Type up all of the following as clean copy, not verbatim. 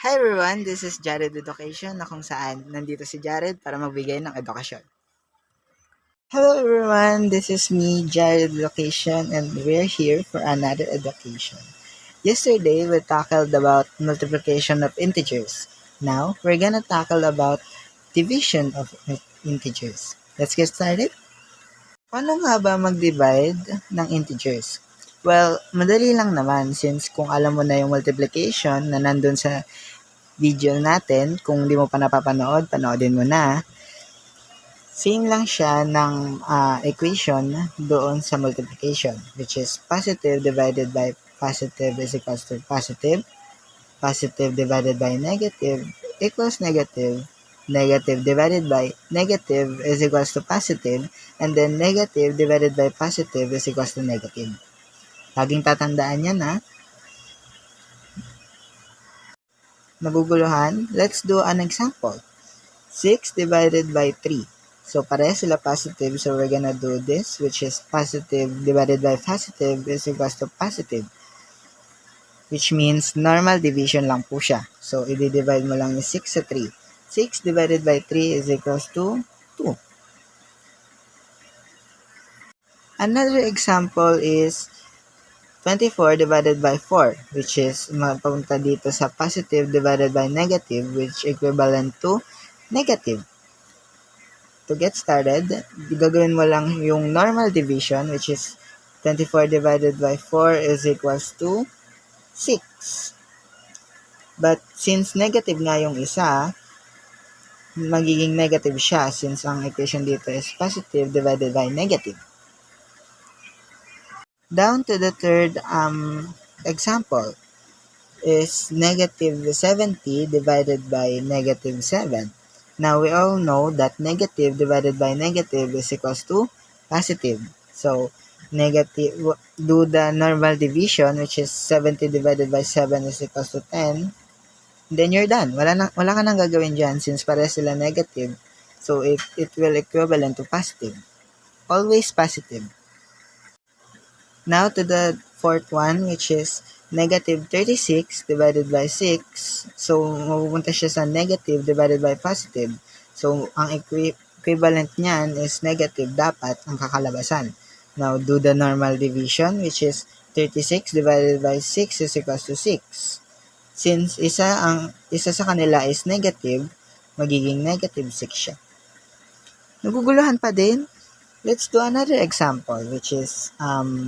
Hi everyone, this is Jared Education na kung saan nandito si Jared para magbigay ng edukasyon. Hello everyone, this is me, Jared Education, and we're here for another education. Yesterday, we tackled about multiplication of integers. Now, we're gonna tackle about division of integers. Let's get started. Paano nga ba mag-divide ng integers? Well, madali lang naman since kung alam mo na yung multiplication na nandun sa video natin, kung di mo pa napapanood, panoodin mo na. Same lang siya ng equation doon sa multiplication, which is positive divided by positive is equals to positive, positive divided by negative equals negative, negative divided by negative is equals to positive, and then negative divided by positive is equals to negative. Laging tatandaan yan ha. Naguguluhan? Let's do an example. 6 divided by 3. So, pareha sila positive. So, we're gonna do this, which is positive divided by positive is equals to positive. Which means, normal division lang po siya. So, i-divide mo lang yung 6 sa 3. 6 divided by 3 is equals to 2. Another example is 24 divided by 4, which is mapunta dito sa positive divided by negative, which equivalent to negative. To get started, gagawin mo lang yung normal division, which is 24 divided by 4 is equals to 6. But since negative nga yung isa, magiging negative siya since ang equation dito is positive divided by negative. Down to the third example is negative 70 divided by negative 7. Now, we all know that negative divided by negative is equals to positive. So, negative, do the normal division, which is 70 divided by 7 is equals to 10. Then, you're done. Wala ka nang gagawin dyan since pareha sila negative. So, it will equivalent to positive. Always positive. Now, to the fourth one, which is negative 36 divided by 6. So, mapupunta siya sa negative divided by positive. So, ang equivalent niyan is negative dapat ang kakalabasan. Now, do the normal division, which is 36 divided by 6 is equals to 6. Since isa sa kanila is negative, magiging negative 6 siya. Naguguluhan pa din? Let's do another example, which is,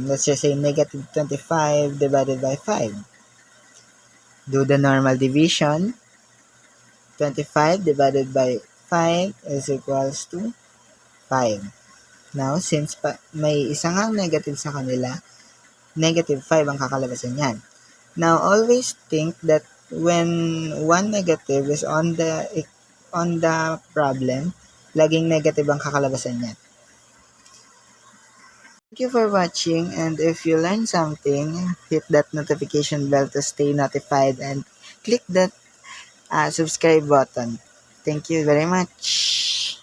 let's just say negative 25 divided by 5. Do the normal division. 25 divided by 5 is equals to 5. Now, since may isang negative sa kanila, negative 5 ang kakalabasan yan. Now, always think that when one negative is on the problem, laging negative ang kakalabasan yan. Thank you for watching, and if you learned something, hit that notification bell to stay notified and click that subscribe button. Thank you very much.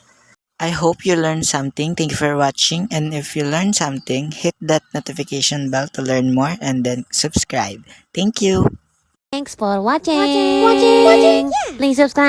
I hope you learned something. Thank you for watching, and if you learned something, hit that notification bell to learn more and then subscribe. Thank you. Thanks for watching. Please subscribe.